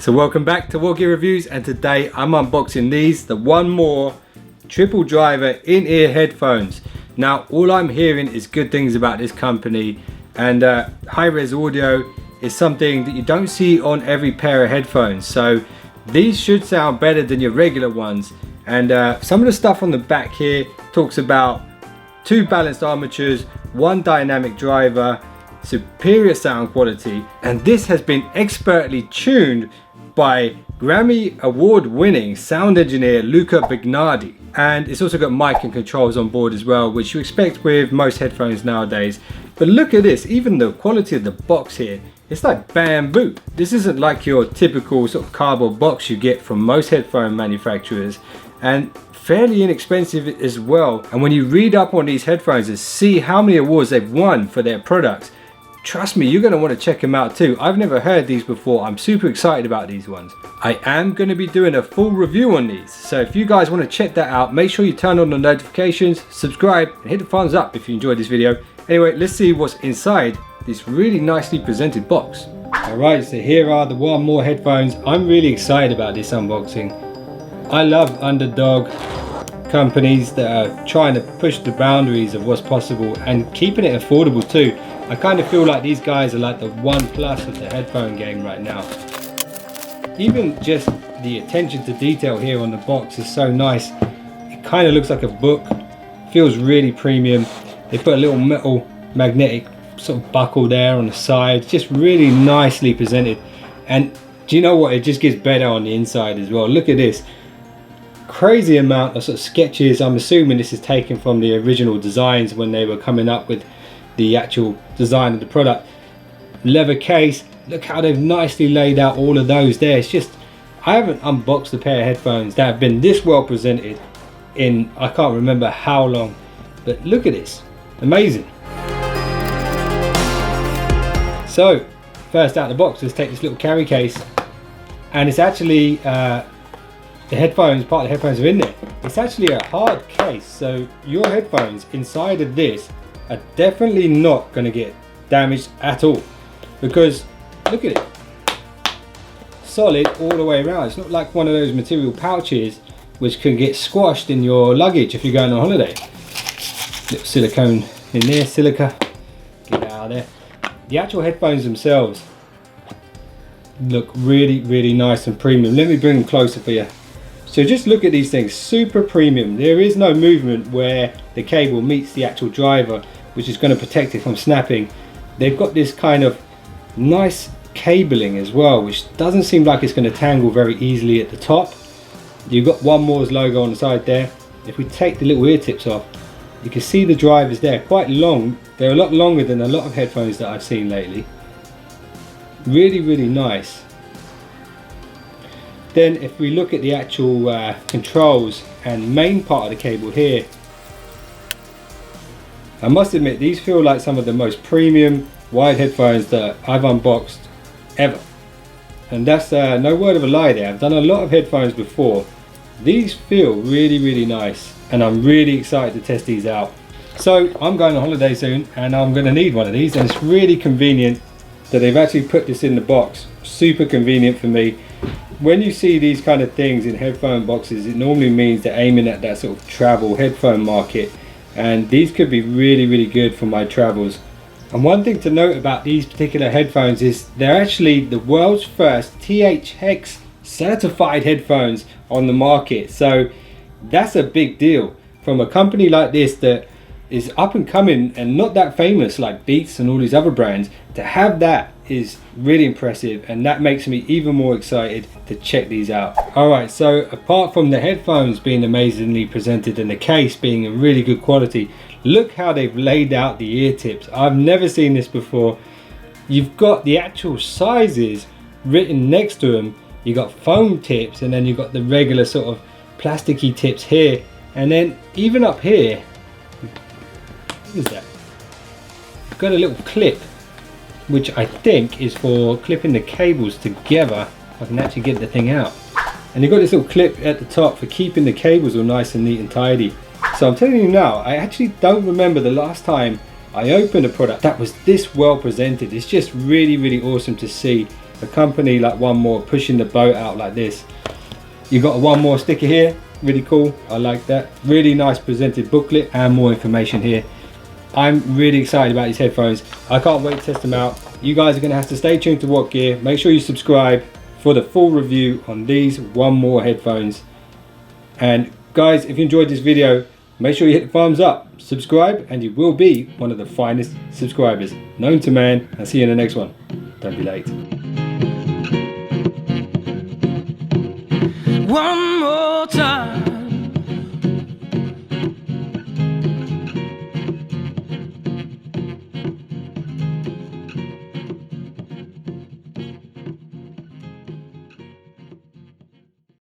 So welcome back to War Gear Reviews, and today I'm unboxing these, the One More triple driver in-ear headphones. Now all I'm hearing is good things about this company, and high-res audio is something that you don't see on every pair of headphones, so these should sound better than your regular ones. And some of the stuff on the back here talks about 2 balanced armatures, 1 dynamic driver, superior sound quality, and this has been expertly tuned by Grammy award winning sound engineer Luca Bignardi. And it's also got mic and controls on board as well, which you expect with most headphones nowadays. But look at this, even the quality of the box here, it's like bamboo. This isn't like your typical sort of cardboard box you get from most headphone manufacturers, and fairly inexpensive as well. And when you read up on these headphones and see how many awards they've won for their products, trust me, you're going to want to check them out too. I've never heard these before. I'm super excited about these ones. I am going to be doing a full review on these, so if you guys want to check that out, make sure you turn on the notifications, subscribe, and hit the thumbs up if you enjoyed this video. Anyway, let's see what's inside this really nicely presented box. Alright, so here are the One More headphones. I'm really excited about this unboxing. I love underdog companies that are trying to push the boundaries of what's possible and keeping it affordable too. I kind of feel like these guys are like the OnePlus of the headphone game right now. Even just the attention to detail here on the box is so nice. It kind of looks like a book, feels really premium. They put a little metal magnetic sort of buckle there on the side, just really nicely presented. And do you know what, it just gets better on the inside as well. Look at this crazy amount of sort of sketches. I'm assuming this is taken from the original designs when they were coming up with the actual design of the product. Leather case, look how they've nicely laid out all of those there. It's just, I haven't unboxed a pair of headphones that have been this well presented in I can't remember how long, but look at this, amazing. So first out of the box, let's take this little carry case, and it's actually the headphones, part of the headphones are in there. It's actually a hard case, so your headphones inside of this are definitely not going to get damaged at all, because look at it, solid all the way around. It's not like one of those material pouches which can get squashed in your luggage if you're going on holiday. Little silicone in there, silica, get it out of there. The actual headphones themselves look really nice and premium. Let me bring them closer for you. So just look at these things, super premium. There is no movement where the cable meets the actual driver, which is going to protect it from snapping. They've got this kind of nice cabling as well, which doesn't seem like it's going to tangle very easily at the top. You've got One More's logo on the side there. If we take the little ear tips off, you can see the drivers there, quite long. They're a lot longer than a lot of headphones that I've seen lately. Really nice. Then if we look at the actual controls and main part of the cable here, I must admit these feel like some of the most premium wired headphones that I've unboxed ever. And that's no word of a lie there. I've done a lot of headphones before. These feel really nice, and I'm really excited to test these out. So I'm going on holiday soon and I'm going to need one of these, and it's really convenient that they've actually put this in the box. Super convenient for me. When you see these kind of things in headphone boxes, it normally means they're aiming at that sort of travel headphone market, and these could be really good for my travels. And one thing to note about these particular headphones is they're actually the world's first THX certified headphones on the market. So that's a big deal from a company like this that is up and coming and not that famous like Beats and all these other brands. To have that is really impressive, and that makes me even more excited to check these out. Alright, so apart from the headphones being amazingly presented and the case being in really good quality, look how they've laid out the ear tips. I've never seen this before. You've got the actual sizes written next to them. You got foam tips, and then you've got the regular sort of plasticky tips here, and then even up here, what is that? You've got a little clip, which I think is for clipping the cables together. I can actually get the thing out. And you've got this little clip at the top for keeping the cables all nice and neat and tidy. So I'm telling you now, I actually don't remember the last time I opened a product that was this well presented. It's just really awesome to see. a company like One More pushing the boat out like this. You got a One More sticker here, really cool. I like that. Really nice presented booklet and more information here. I'm really excited about these headphones. I can't wait to test them out. You guys are going to have to stay tuned to What Gear. Make sure you subscribe for the full review on these One More headphones. And guys, if you enjoyed this video, make sure you hit the thumbs up, subscribe, and you will be one of the finest subscribers known to man. I'll see you in the next one. Don't be late. One more time.